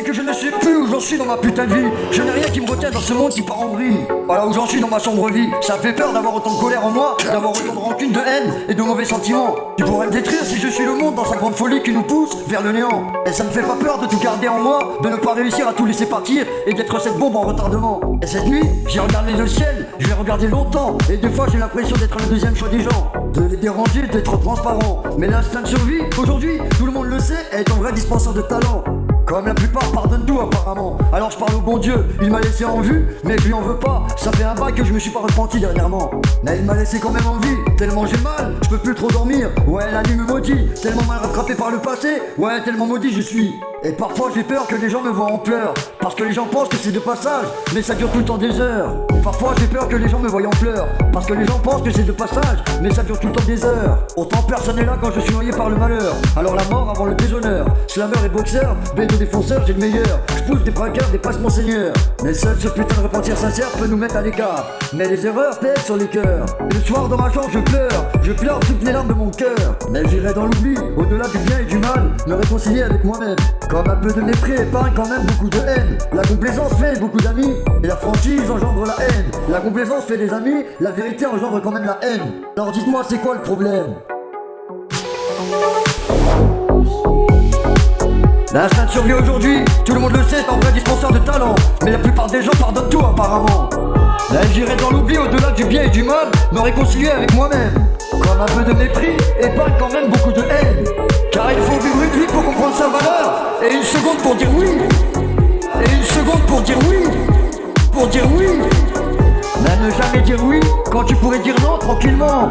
c'est que je ne sais plus où j'en suis dans ma putain de vie. Je n'ai rien qui me retient dans ce monde qui part en vrille. Voilà où j'en suis dans ma sombre vie. Ça me fait peur d'avoir autant de colère en moi, d'avoir autant de rancune, de haine et de mauvais sentiments qui pourraient me détruire si je suis le monde dans sa grande folie qui nous pousse vers le néant. Et ça me fait pas peur de tout garder en moi, de ne pas réussir à tout laisser partir et d'être cette bombe en retardement. Et cette nuit, j'ai regardé le ciel, je vais regarder longtemps. Et des fois j'ai l'impression d'être le deuxième choix des gens, de les déranger, d'être transparent. Mais l'instinct de survie, aujourd'hui, tout le monde le sait, est un vrai dispenseur de talent. Comme la plupart pardonnent tout apparemment. Alors je parle au bon Dieu, il m'a laissé en vue, mais je lui en veux pas. Ça fait un bail que je me suis pas repenti dernièrement. Mais il m'a laissé quand même en vie, tellement j'ai mal, je peux plus trop dormir. Ouais, la nuit me maudit, tellement mal rattrapé par le passé. Ouais, tellement maudit je suis. Et parfois j'ai peur que les gens me voient en pleurs, parce que les gens pensent que c'est de passage, mais ça dure tout le temps des heures. Parfois j'ai peur que les gens me voient en pleurs, parce que les gens pensent que c'est de passage, mais ça dure tout le temps des heures. Autant personne n'est là quand je suis noyé par le malheur. Alors la mort avant le déshonneur, slammer et boxeur, bédo défonceur, j'ai le meilleur. Je pousse des braqueurs, des passes mon seigneur. Mais seul ce putain de repentir sincère peut nous mettre à l'écart. Mais les erreurs pèsent sur les cœurs. Et le soir dans ma chambre je pleure toutes les larmes de mon cœur. Mais j'irai dans l'oubli, au-delà du bien et du mal, me réconcilier avec moi-même. Comme un peu de mépris épargne quand même beaucoup de haine. La complaisance fait beaucoup d'amis, et la franchise engendre la haine. La complaisance fait des amis, la vérité engendre quand même la haine. Alors dites-moi c'est quoi le problème? L'instinct de survie aujourd'hui, tout le monde le sait, est un vrai dispenseur de talent. Mais la plupart des gens pardonnent tout apparemment. Là j'irai dans l'oubli, au-delà du bien et du mal, me réconcilier avec moi-même. Comme un peu de mépris épargne quand même beaucoup de haine. Car il faut vivre une vie pour comprendre sa valeur. Et une seconde pour dire oui. Et une seconde pour dire oui. Pour dire oui. Mais ne jamais dire oui quand tu pourrais dire non tranquillement.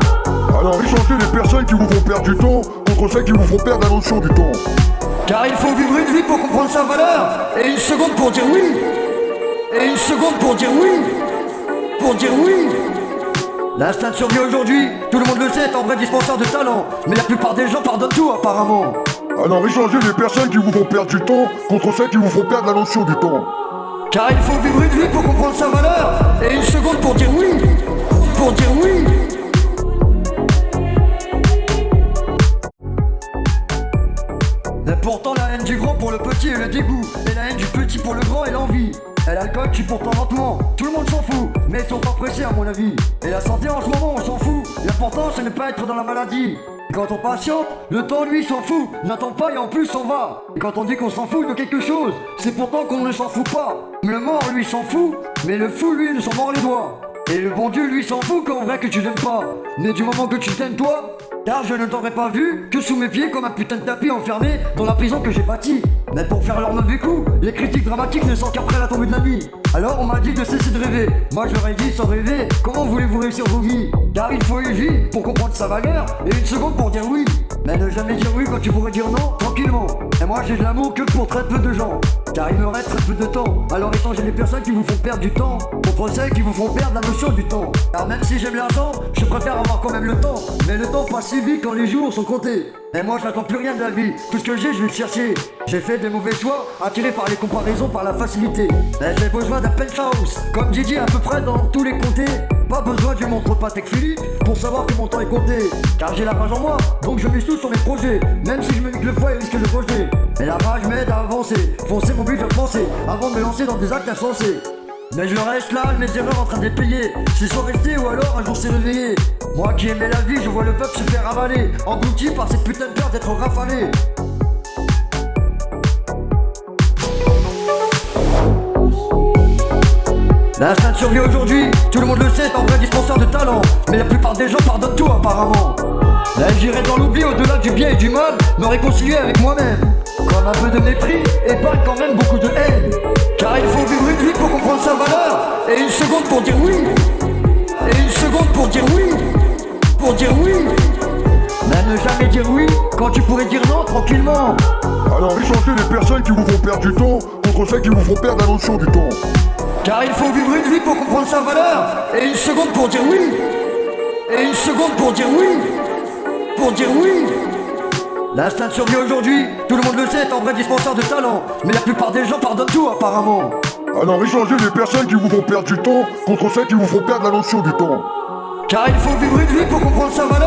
Alors échangez les personnes qui vous font perdre du temps contre celles qui vous font perdre la notion du temps. Car il faut vivre une vie pour comprendre sa valeur. Et une seconde pour dire oui. Et une seconde pour dire oui. Pour dire oui. L'instinct de survie aujourd'hui, tout le monde le sait, est un vrai dispenseur de talent. Mais la plupart des gens pardonnent tout apparemment. Alors échangez les personnes qui vous font perdre du temps contre celles qui vous font perdre la notion du temps. Car il faut vivre une vie pour comprendre sa valeur. Et une seconde pour dire oui. Pour dire oui. Mais pourtant la haine du grand pour le petit est le dégoût. Et la haine du petit pour le grand est l'envie. Et l'alcool tue pourtant lentement, tout le monde s'en fout, mais ils sont pas pressés à mon avis. Et la santé en ce moment on s'en fout, l'important c'est ne pas être dans la maladie. Et quand on patiente, le temps lui s'en fout, n'attend pas et en plus on va. Et quand on dit qu'on s'en fout de quelque chose, c'est pourtant qu'on ne s'en fout pas. Le mort lui s'en fout, mais le fou lui ne s'en mord les doigts. Et le bon Dieu lui s'en fout qu'en vrai que tu l'aimes pas. Mais du moment que tu t'aimes toi, car je ne t'aurais pas vu que sous mes pieds comme un putain de tapis enfermé dans la prison que j'ai bâtie. Mais pour faire leur mauvais coup, les critiques dramatiques ne sont qu'après la tombée de la nuit. Alors on m'a dit de cesser de rêver. Moi je leur ai dit sans rêver, comment voulez-vous réussir vos vies? Car il faut une vie pour comprendre sa valeur et une seconde pour dire oui. Mais ne jamais dire oui quand tu pourrais dire non, tranquillement. Et moi j'ai de l'amour que pour très peu de gens. Car il me reste très peu de temps. Alors échangez les personnes qui vous font perdre du temps contre celles qui vous font perdre la notion du temps. Car même si j'aime l'argent, je préfère avoir quand même le temps. Mais le temps passe si vite quand les jours sont comptés. Et moi je n'attends plus rien de la vie, tout ce que j'ai je vais le chercher. J'ai fait des mauvais choix, attiré par les comparaisons, par la facilité. Mais j'ai besoin d'un penthouse, comme Didi à peu près dans tous les comtés. Pas besoin du montre pas Tech Philippe pour savoir que mon temps est compté. Car j'ai la rage en moi, donc je mise tout sur mes projets. Même si je me nique le foie et risque de rejet. Mais la rage m'aide à avancer, foncer mon but je penser avant de me lancer dans des actes insensés. Mais je reste là, mes erreurs en train de les payer. C'est soit resté ou alors un jour s'est réveillé. Moi qui aimais la vie, je vois le peuple se faire avaler, englouti par cette putain de peur d'être rafalé. L'instinct de survie aujourd'hui, tout le monde le sait, est un vrai dispenseur de talent. Mais la plupart des gens pardonnent tout apparemment. Là j'irai dans l'oubli, au-delà du bien et du mal, me réconcilier avec moi-même. Comme un peu de mépris épargne quand même beaucoup de haine. Car il faut vivre une vie pour comprendre sa valeur. Et une seconde pour dire oui. Et une seconde pour dire oui. Pour dire oui. Mais ne jamais dire oui quand tu pourrais dire non tranquillement. Alors échangez les personnes qui vous font perdre du temps contre celles qui vous font perdre la notion du temps. Car il faut vivre une vie pour comprendre sa valeur. Et une seconde pour dire oui. Et une seconde pour dire oui. Pour dire oui. L'instinct de survie aujourd'hui, tout le monde le sait, est un vrai dispenseur de talent. Mais la plupart des gens pardonnent tout apparemment. Alors échangez les personnes qui vous font perdre du temps contre celles qui vous font perdre la notion du temps. Car il faut vivre une vie pour comprendre sa valeur.